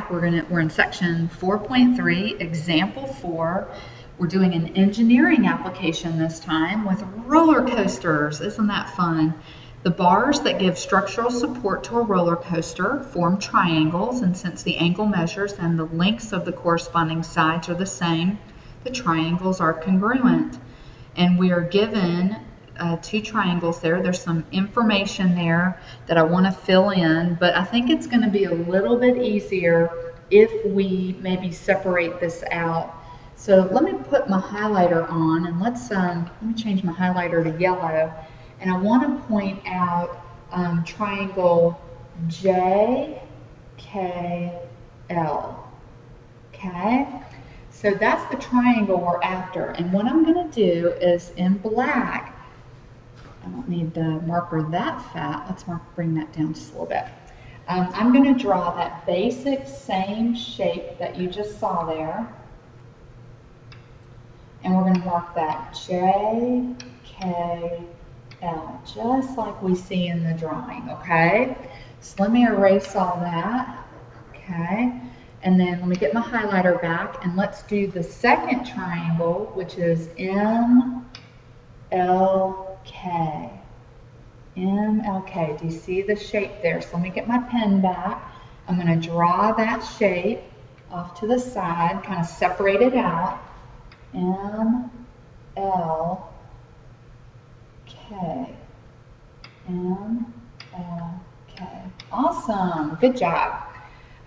back. We're in section 4.3, example 4. We're doing an engineering application this time with roller coasters. Isn't that fun? The bars that give structural support to a roller coaster form triangles, and since the angle measures and the lengths of the corresponding sides are the same, the triangles are congruent. And we are given 2 triangles there. There's some information there that I want to fill in, but I think it's going to be a little bit easier if we maybe separate this out. So let me put my highlighter on, and let me change my highlighter to yellow, and I want to point out triangle JKL. Okay, so that's the triangle we're after, and what I'm going to do is in black. I don't need the marker that fat. Let's bring that down just a little bit. I'm going to draw that basic same shape that you just saw there. And we're going to mark that JKL, just like we see in the drawing, okay? So let me erase all that, okay? And then let me get my highlighter back, and let's do the second triangle, which is MLK. MLK. Do you see the shape there? So let me get my pen back. I'm going to draw that shape off to the side, kind of separate it out. MLK. MLK. Awesome. Good job.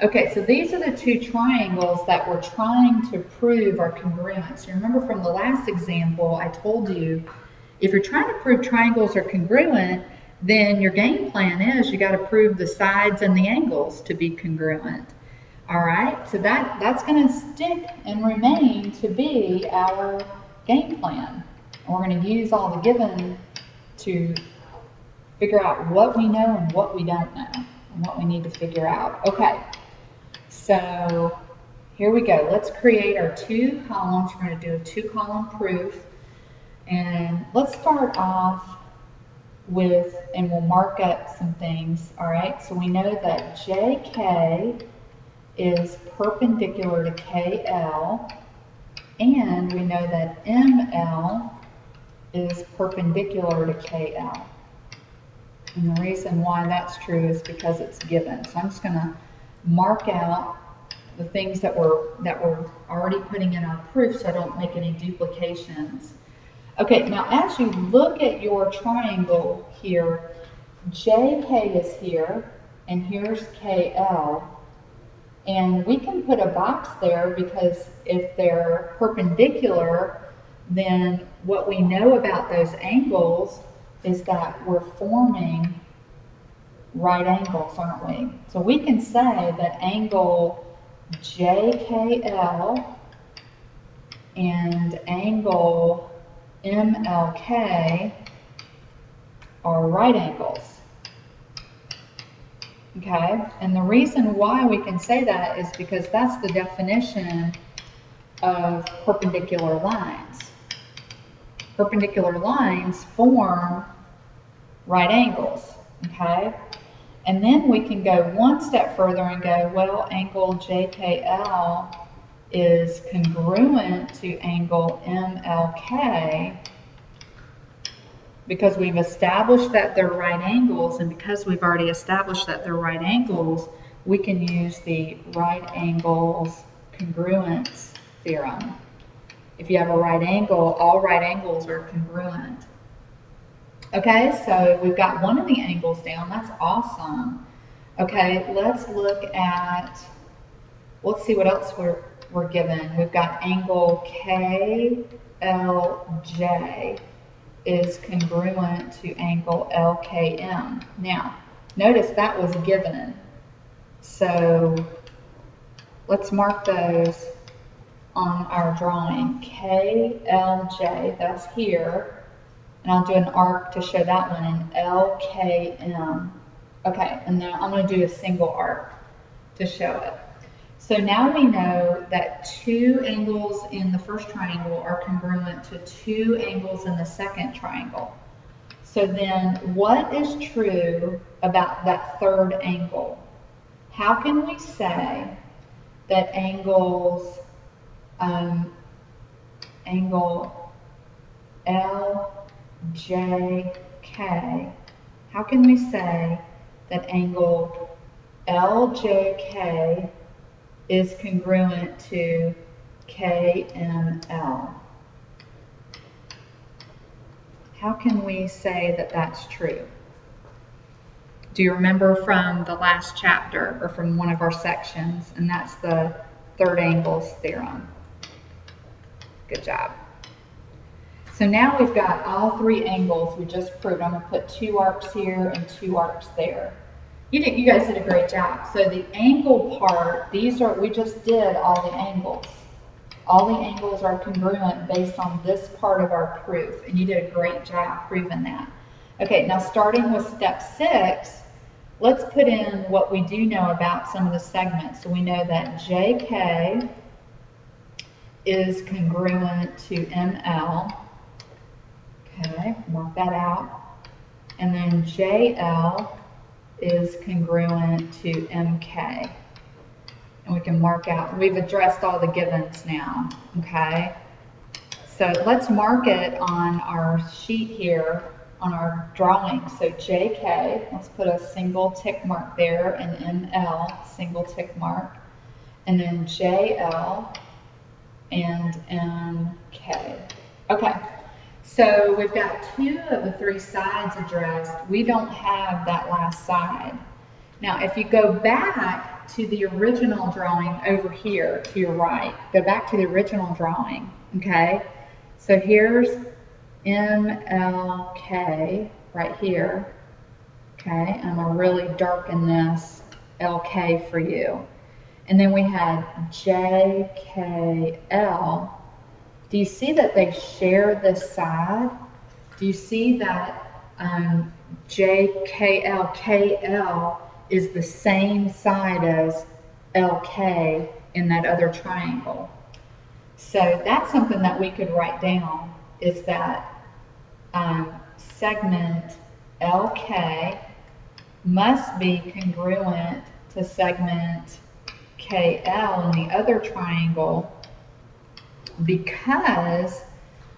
Okay, so these are the 2 triangles that we're trying to prove are congruent. So remember from the last example, I told you, if you're trying to prove triangles are congruent, then your game plan is you got to prove the sides and the angles to be congruent. All right, so that's going to stick and remain to be our game plan. And we're going to use all the given to figure out what we know and what we don't know, and what we need to figure out. Okay, so here we go. Let's create our 2 columns. We're going to do a 2-column proof. And let's start off with, and we'll mark up some things. All right, so we know that JK is perpendicular to KL, and we know that ML is perpendicular to KL. And the reason why that's true is because it's given. So I'm just going to mark out the things that we're already putting in our proof so I don't make any duplications. Okay, now as you look at your triangle here, JK is here, and here's KL. And we can put a box there because if they're perpendicular, then what we know about those angles is that we're forming right angles, aren't we? So we can say that angle JKL and angle MLK are right angles. Okay, and the reason why we can say that is because that's the definition of perpendicular lines. Perpendicular lines form right angles, okay? And then we can go one step further and go, well, angle JKL is congruent to angle MLK because we've established that they're right angles, and because we've already established that they're right angles, we can use the right angles congruence theorem. If you have a right angle, all right angles are congruent. Okay, so we've got one of the angles down. That's awesome. Okay, let's see what else we're given. We've got angle KLJ is congruent to angle LKM. Now, notice that was given. So let's mark those on our drawing. KLJ, that's here. And I'll do an arc to show that one, in LKM. Okay, and now I'm going to do a single arc to show it. So now we know that 2 angles in the first triangle are congruent to 2 angles in the second triangle. So then what is true about that third angle? How can we say that angles, angle LJK, how can we say that angle LJK is congruent to KML? How can we say that that's true? Do you remember from the last chapter or from one of our sections? And that's the third angles theorem. Good job. So now we've got all three angles we just proved. I'm going to put 2 arcs here and 2 arcs there. You guys did a great job. So the angle part, we just did all the angles. All the angles are congruent based on this part of our proof, and you did a great job proving that. Okay, now starting with step 6, let's put in what we do know about some of the segments. So we know that JK is congruent to ML. Okay, mark that out. And then JL is congruent to MK. And we can mark out, we've addressed all the givens now, okay? So let's mark it on our sheet here, on our drawing. So JK, let's put a single tick mark there, and ML, single tick mark, and then JL and MK. Okay, so we've got 2 of the 3 sides addressed. We don't have that last side. Now, if you go back to the original drawing over here to your right, go back to the original drawing, okay? So here's MLK right here, okay? I'm going to really darken this LK for you. And then we had JKL. Do you see that they share this side? Do you see that JKL, KL is the same side as LK in that other triangle? So that's something that we could write down, is that segment LK must be congruent to segment KL in the other triangle because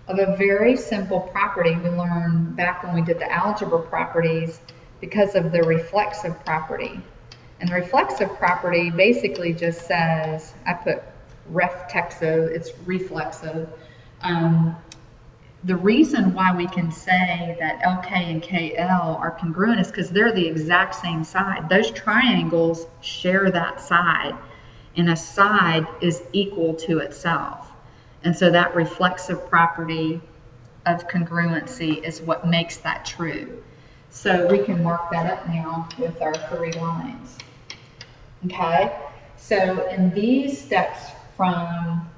of a very simple property we learned back when we did the algebra properties, because of the reflexive property. And the reflexive property basically just says, I put reflexive, it's reflexive. The reason why we can say that LK and KL are congruent is because they're the exact same side. Those triangles share that side, and a side is equal to itself. And so that reflexive property of congruency is what makes that true. So we can mark that up now with our 3 lines. Okay, so in these steps from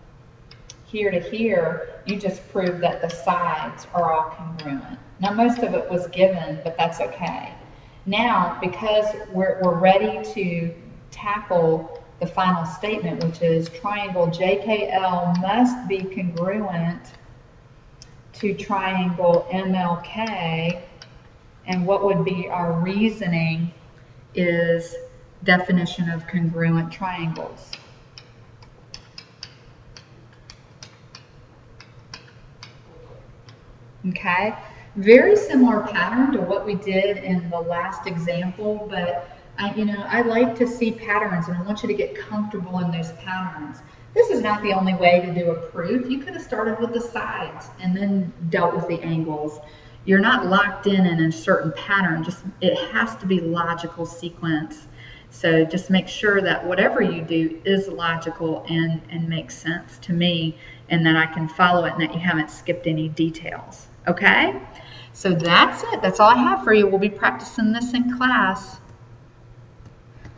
here to here, you just proved that the sides are all congruent. Now most of it was given, but that's okay. Now, because we're ready to tackle the final statement, which is triangle JKL must be congruent to triangle MLK, and what would be our reasoning is definition of congruent triangles. Okay, very similar pattern to what we did in the last example, but I like to see patterns, and I want you to get comfortable in those patterns. This is not the only way to do a proof. You could have started with the sides and then dealt with the angles. You're not locked in a certain pattern. It has to be logical sequence. So just make sure that whatever you do is logical and makes sense to me, and that I can follow it and that you haven't skipped any details. Okay? So that's it. That's all I have for you. We'll be practicing this in class.